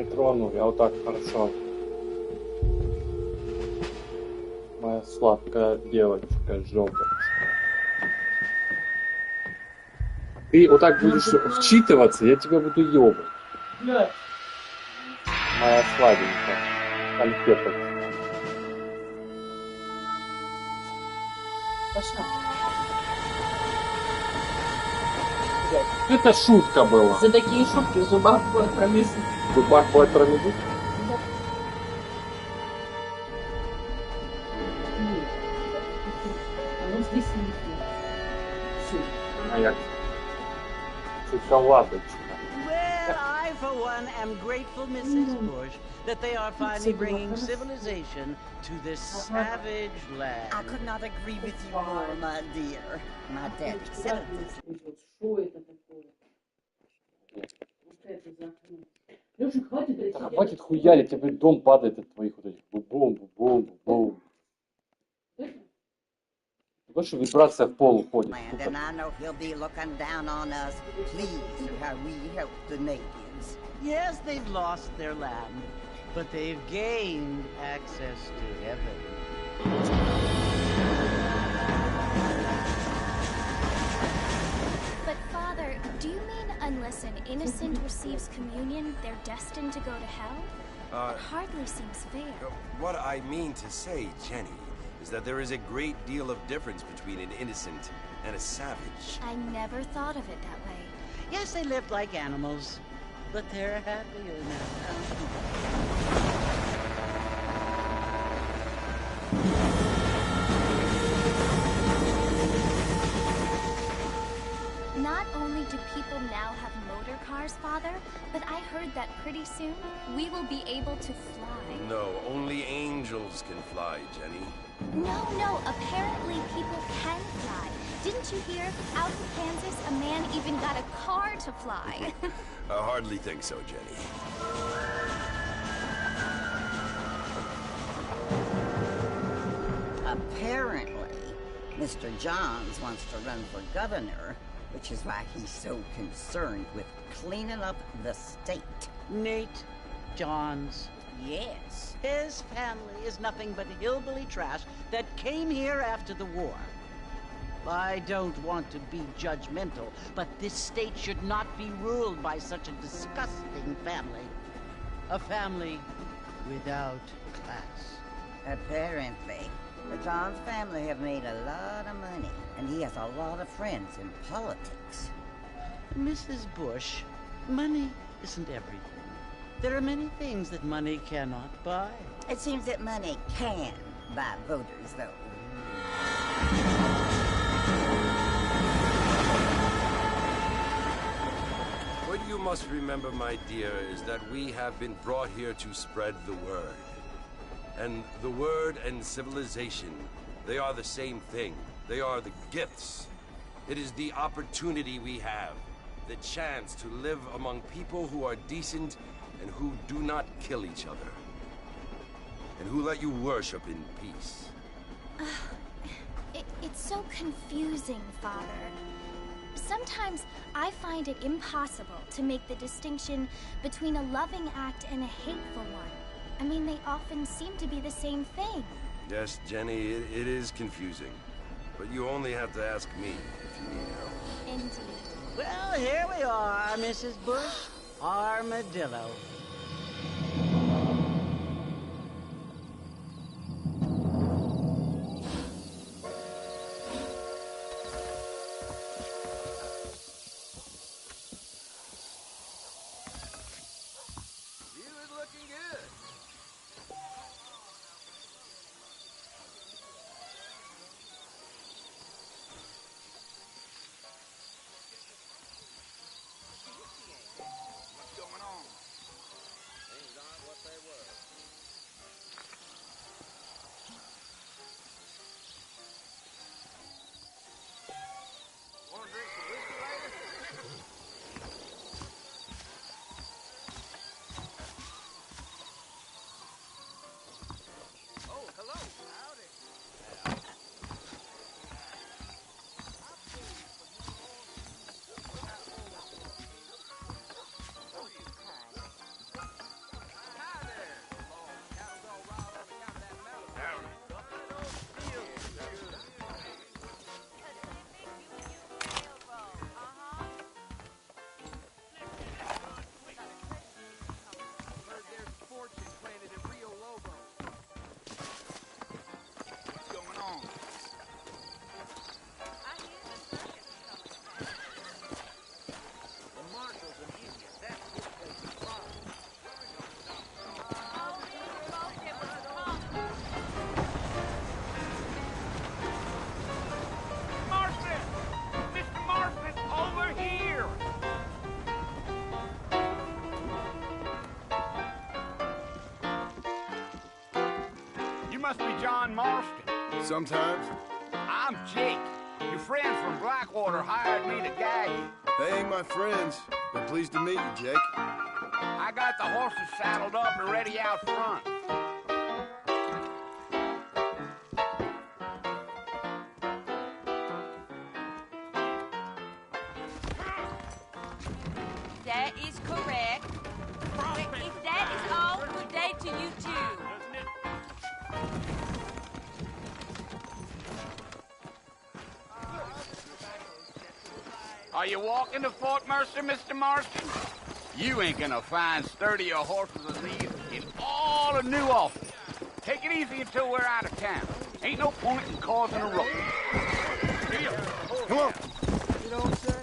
не трону, я вот так хорошо. Моя сладкая девочка, жопа. Ты вот так будешь вчитываться, я тебя буду ёбать. Моя сладенькая. Конфеточка. Пошла. Это шутка была. За такие шутки в зубах будет промесить. В зубах будет промежуток? Нет. Оно здесь не идет. Все. А я шоколадочка. Well, I, for one, am grateful, Mrs. Bush, that they are finally bringing civilization to this savage land. I could not agree with you more, my dear. My daddy said it. Что это такое? Что это за окно? Леша, хватит дрочить. Да, хватит хуялить, тебе дом падает от твоих вот этих бум бум бум. Больше вибрация в пол уходит. And I know he'll be looking down on us, pleased at how we help the natives. Yes, they've lost their land, but they've gained access to heaven. But Father, do you mean unless an innocent receives communion, they're destined to go to hell? That hardly seems fair. What I mean to say, Jenny, is that there is a great deal of difference between an innocent and a savage. I never thought of it that way. Yes, they lived like animals, but they're happier now. Not only do people now have motor cars, Father, but I heard that pretty soon we will be able to fly. No, only angels can fly, Jenny. No, apparently people can fly. Didn't you hear? Out in Kansas, a man even got a car to fly. I hardly think so, Jenny. Apparently, Mr. Johns wants to run for governor, which is why he's so concerned with cleaning up the state. Nate Johns. Yes. His family is nothing but hillbilly trash that came here after the war. I don't want to be judgmental, but this state should not be ruled by such a disgusting family. A family without class. Apparently. The Johns family have made a lot of money, and he has a lot of friends in politics. Mrs. Bush, money isn't everything. There are many things that money cannot buy. It seems that money can buy voters, though. What you must remember, my dear, is that we have been brought here to spread the word. And the word and civilization, they are the same thing. They are the gifts. It is the opportunity we have, the chance to live among people who are decent and who do not kill each other. And who let you worship in peace. It's so confusing, Father. Sometimes I find it impossible to make the distinction between a loving act and a hateful one. I mean, they often seem to be the same thing. Yes, Jenny, it is confusing. But you only have to ask me if you need help. Indeed. Well, here we are, Mrs. Bush. Armadillo. must be John Marston. Sometimes. I'm Jake. Your friends from Blackwater hired me to gag you. They ain't my friends, but pleased to meet you, Jake. I got the horses saddled up and ready out front. That is correct. If that is all, good day to you too. Are you walking to Fort Mercer, Mr. Marston? You ain't gonna find sturdier horses than these in all of New Austin. Take it easy until we're out of town. Ain't no point in causing a ruckus. Come on. You don't say.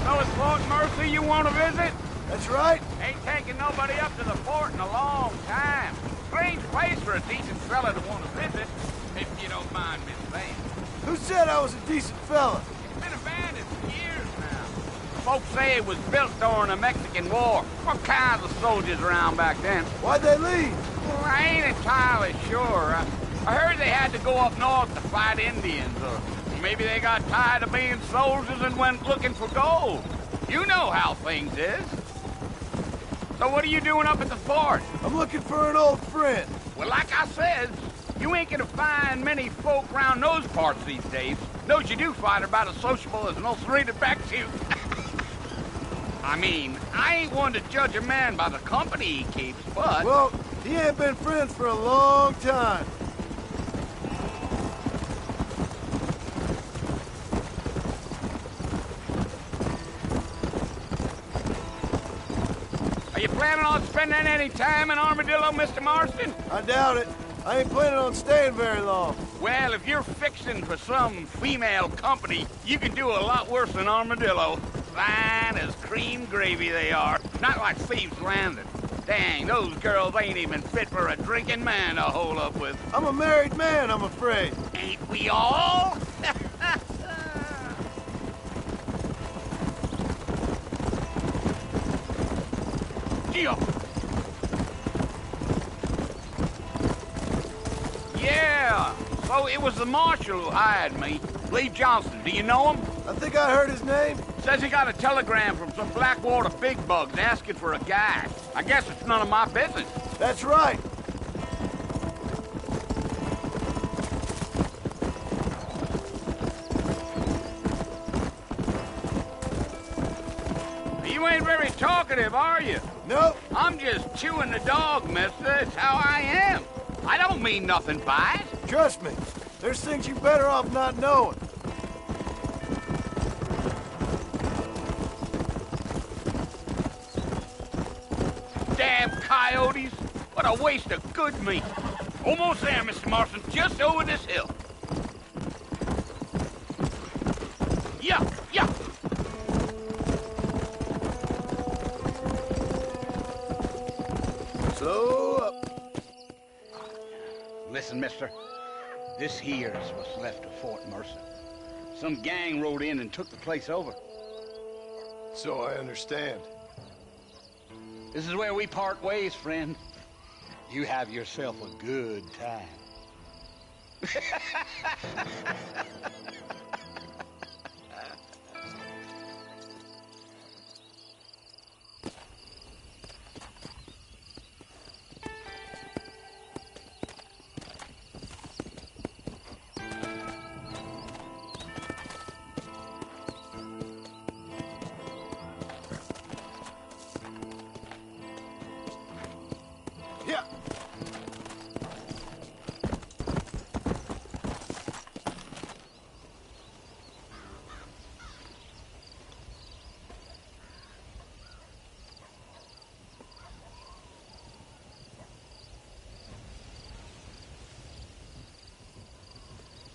So it's Fort Mercer you want to visit? That's right. Ain't taking nobody up to the fort in a long time. Strange place for a decent fella to want to visit, if you don't mind me saying. Who said I was a decent fella? It's been abandoned for years now. Folks say it was built during the Mexican War. All kinds of soldiers around back then. Why'd they leave? Well, I ain't entirely sure. I heard they had to go up north to fight Indians, or maybe they got tired of being soldiers and went looking for gold. You know how things is. So what are you doing up at the fort? I'm looking for an old friend. Well, like I said, you ain't gonna find many folk around those parts these days. Those you do find are about as sociable as an ulcerated back tooth. I mean, I ain't one to judge a man by the company he keeps, but... Well, he ain't been friends for a long time. Are you planning on spending any time in Armadillo, Mr. Marston? I doubt it. I ain't planning on staying very long. Well, if you're fixing for some female company, you can do a lot worse than Armadillo. Fine as cream gravy they are. Not like Thieves Landing. Dang, those girls ain't even fit for a drinking man to hole up with. I'm a married man, I'm afraid. Ain't we all? Gio. Yeah, so it was the marshal who hired me. Lee Johnson, do you know him? I think I heard his name. Says he got a telegram from some Blackwater big bugs asking for a guy. I guess it's none of my business. That's right. You ain't very talkative, are you? Nope. I'm just chewing the dog, mister. It's how I am. I don't mean nothing by it. Trust me. There's things you better off not knowing. Damn coyotes. What a waste of good meat. Almost there, Mr. Marston. Just over this hill. Yeah, yeah. Slow up. Listen, mister. This here is what's left of Fort Mercer. Some gang rode in and took the place over. So I understand. This is where we part ways, friend. You have yourself a good time. Yeah.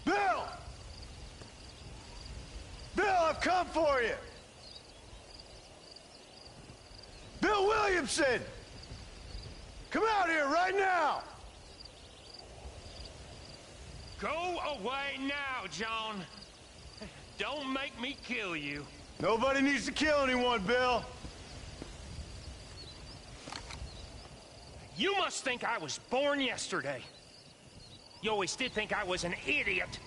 Bill! Bill, I've come for you! Bill Williamson! Come out here right now! Go away now, John. Don't make me kill you. Nobody needs to kill anyone, Bill. You must think I was born yesterday. You always did think I was an idiot.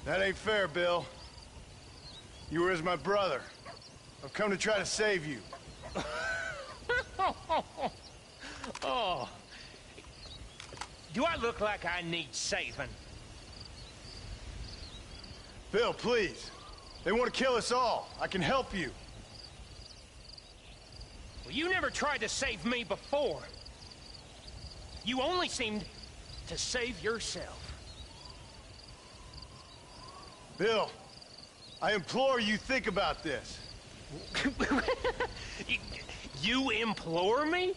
That ain't fair, Bill. You were as my brother. I've come to try to save you. Oh. Do I look like I need saving? Bill, please. They want to kill us all. I can help you. Well, you never tried to save me before. You only seemed to save yourself. Bill, I implore you, think about this. You implore me?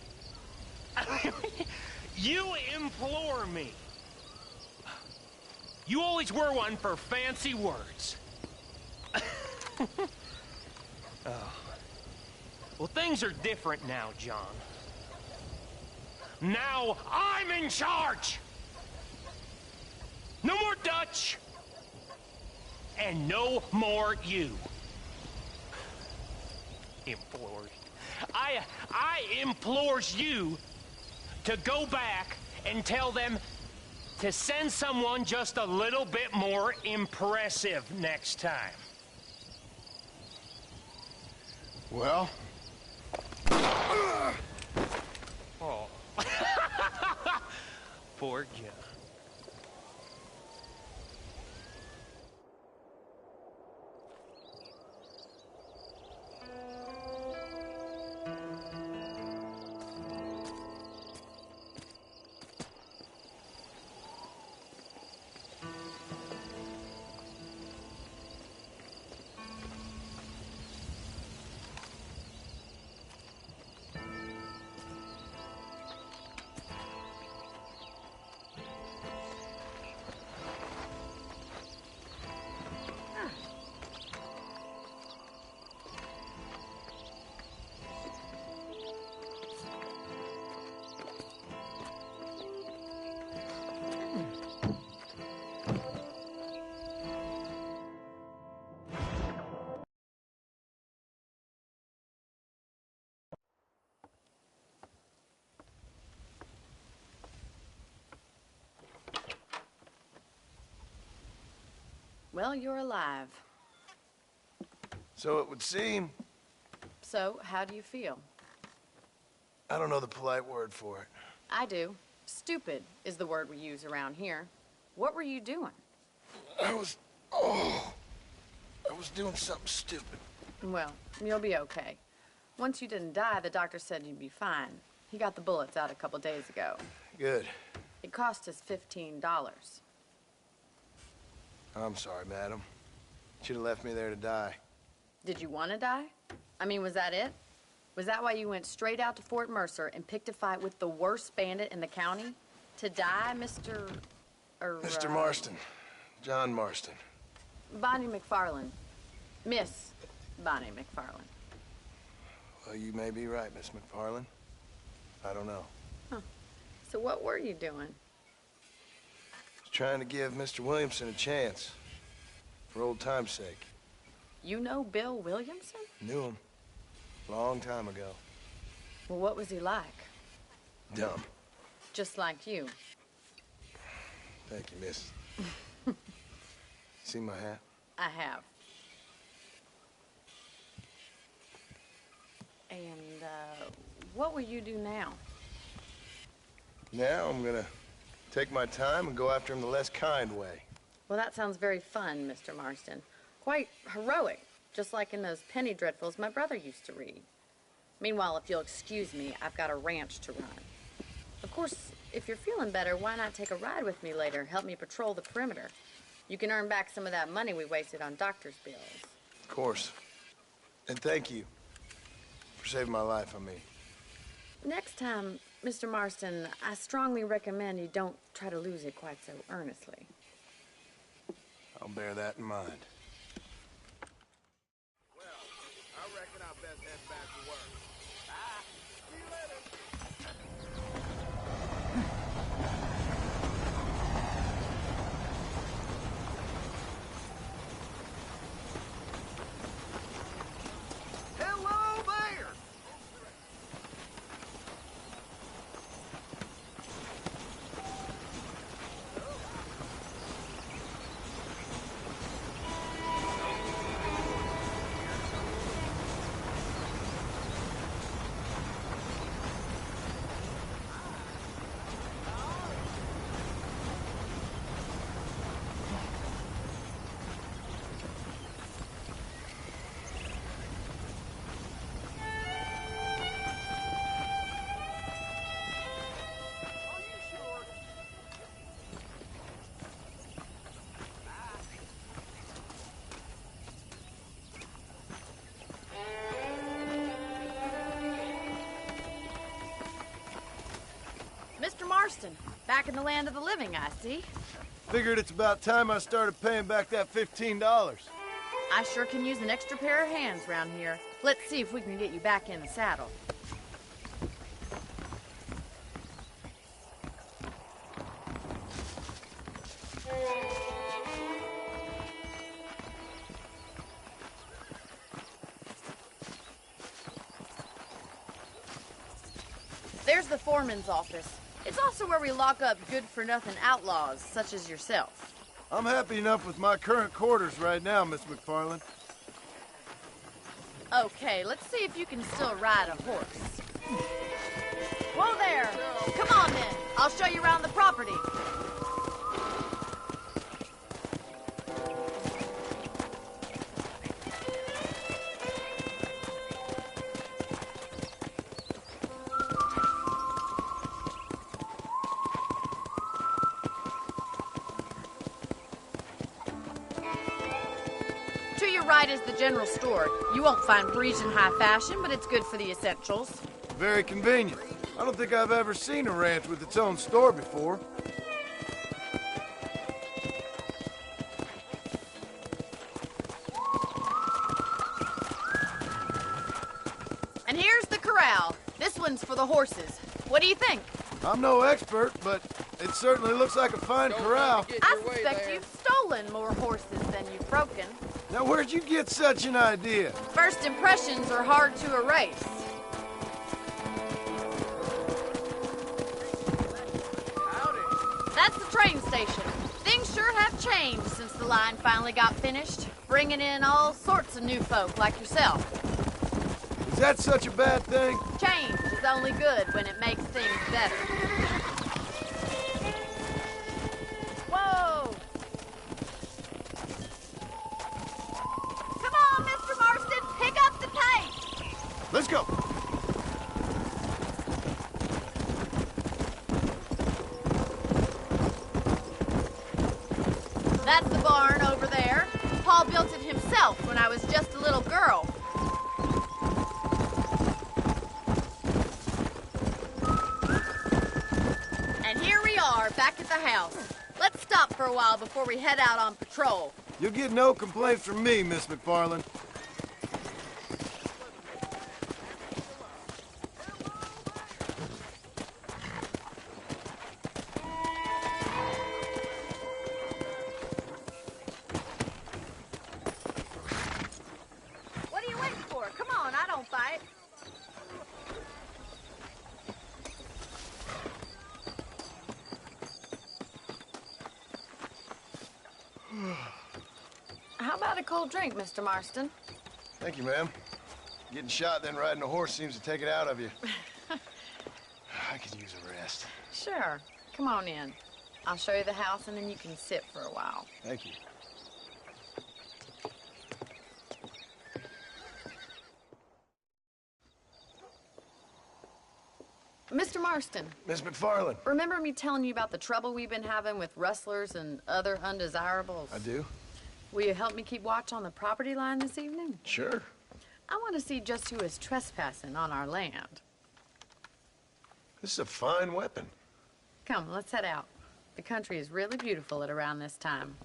You implore me. You always were one for fancy words. Oh. Well, things are different now, John. Now I'm in charge! No more Dutch! And no more you. Implores. I implores you to go back and tell them to send someone just a little bit more impressive next time. Well? Oh. Poor John. Well, you're alive. So it would seem. So, how do you feel? I don't know the polite word for it. I do. Stupid is the word we use around here. What were you doing? I was doing something stupid. Well, you'll be okay. Once you didn't die, the doctor said you'd be fine. He got the bullets out a couple days ago. Good. It cost us $15. I'm sorry, madam. Should have left me there to die. Did you want to die? I mean, was that it? Was that why you went straight out to Fort Mercer and picked a fight with the worst bandit in the county? To die, Mr. Mr. Marston. John Marston. Bonnie McFarland. Miss Bonnie McFarland. Well, you may be right, Miss McFarland. I don't know. Huh. So what were you doing? Trying to give Mr. Williamson a chance. For old time's sake. You know Bill Williamson? Knew him. Long time ago. Well, what was he like? Dumb. Just like you. Thank you, miss. See my hat? I have. And, what will you do now? Now I'm gonna take my time and go after him the less kind way. Well, that sounds very fun, Mr. Marston. Quite heroic, just like in those penny dreadfuls my brother used to read. Meanwhile, if you'll excuse me, I've got a ranch to run. Of course, if you're feeling better, why not take a ride with me later? Help me patrol the perimeter. You can earn back some of that money we wasted on doctor's bills. Of course. And thank you for saving my life, I mean. Next time, Mr. Marston, I strongly recommend you don't try to lose it quite so earnestly. I'll bear that in mind. Well, I reckon I best head back to work. Bye. See you later. Marston, back in the land of the living, I see. Figured it's about time I started paying back that $15. I sure can use an extra pair of hands around here. Let's see if we can get you back in the saddle. There's the foreman's office. It's also where we lock up good-for-nothing outlaws, such as yourself. I'm happy enough with my current quarters right now, Miss McFarland. Okay, let's see if you can still ride a horse. Whoa there! Come on then, I'll show you around the property. To your right is the general store. You won't find Parisian high fashion, but it's good for the essentials. Very convenient. I don't think I've ever seen a ranch with its own store before. And here's the corral. This one's for the horses. What do you think? I'm no expert, but it certainly looks like a fine corral. I suspect you've stolen more horses than you've broken. Now, where'd you get such an idea? First impressions are hard to erase. That's the train station. Things sure have changed since the line finally got finished, bringing in all sorts of new folk like yourself. Is that such a bad thing? Change is only good when it makes things better. Whoa! Come on, Mr. Marston, pick up the pace! Let's go. That's the barn over there. Paul built it himself when I was just a little girl. And here we are, back at the house. Let's stop for a while before we head out on patrol. You'll get no complaints from me, Miss McFarland. What are you waiting for? Come on, I don't fight. How about a cold drink, Mr. Marston? Thank you, ma'am. Getting shot, then riding a horse seems to take it out of you. I could use a rest. Sure. Come on in. I'll show you the house, and then you can sit for a while. Thank you. Mr. Marston. Miss McFarland. Remember me telling you about the trouble we've been having with rustlers and other undesirables? I do. Will you help me keep watch on the property line this evening? Sure. I want to see just who is trespassing on our land. This is a fine weapon. Come, let's head out. The country is really beautiful at around this time.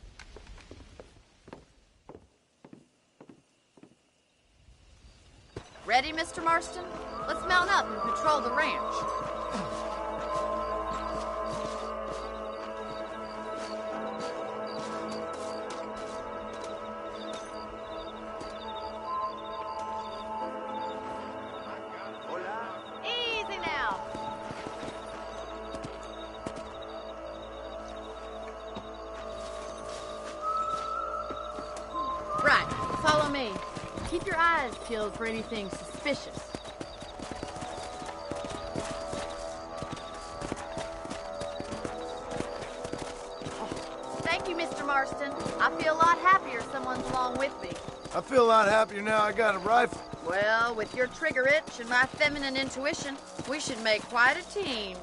Ready, Mr. Marston? Let's mount up and patrol the ranch. Easy now. Right, follow me. Keep your eyes peeled for anything suspicious. Thank you, Mr. Marston. I feel a lot happier someone's along with me. I feel a lot happier now I got a rifle. Well, with your trigger itch and my feminine intuition, we should make quite a team.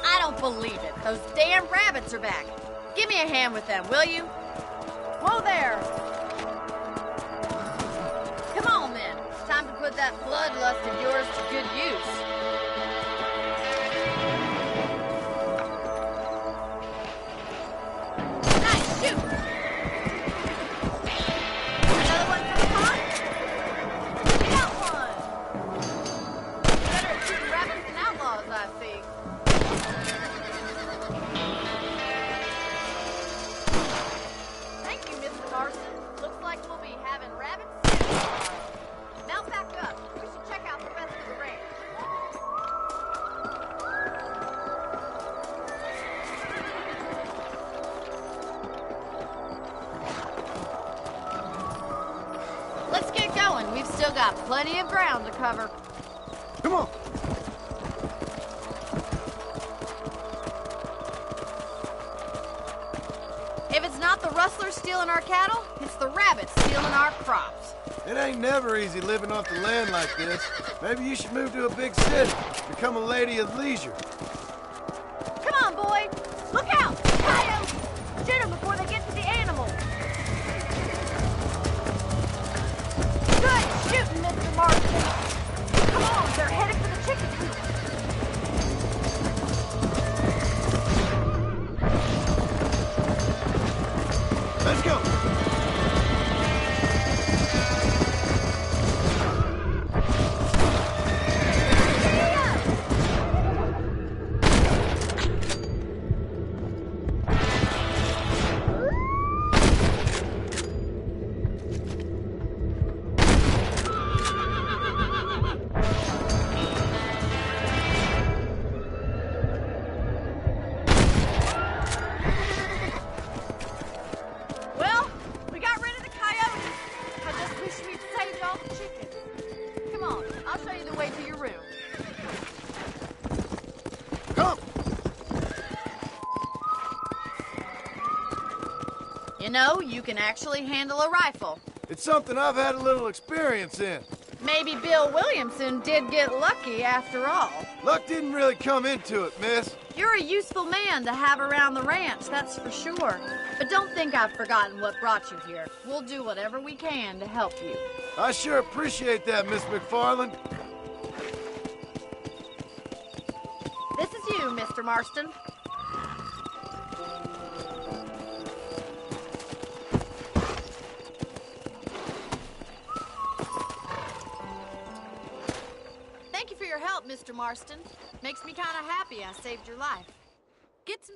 I believe it. Those damn rabbits are back. Give me a hand with them, will you? Whoa there! Come on, then. Time to put that bloodlust of yours to good use. Nice shoot! Another one for the pot? Got one! Better at shooting rabbits than outlaws, I see. Thank you, Mr. Marston. Looks like we'll be having rabbits soon. Mount back up. We should check out the rest of the range. Let's get going. We've still got plenty of ground to cover. Come on. If it's not the rustlers stealing our cattle, it's the rabbits stealing our crops. It ain't never easy living off the land like this. Maybe you should move to a big city. Become a lady of leisure. Come on, boy. Look out! Coyotes! Shoot them before they get to the animals. Good shooting, Mr. Marston. Come on, they're headed for the chicken coop. Let's go. Well, we got rid of the coyotes. I just wish we'd saved all the chickens. Come on, I'll show you the way to your room. Come. You know, you can actually handle a rifle. It's something I've had a little experience in. Maybe Bill Williamson did get lucky after all. Luck didn't really come into it, miss. You're a useful man to have around the ranch, that's for sure. But don't think I've forgotten what brought you here. We'll do whatever we can to help you. I sure appreciate that, Miss McFarland. This is you, Mr. Marston. Thank you for your help, Mr. Marston. Makes me kind of happy I saved your life. Get some...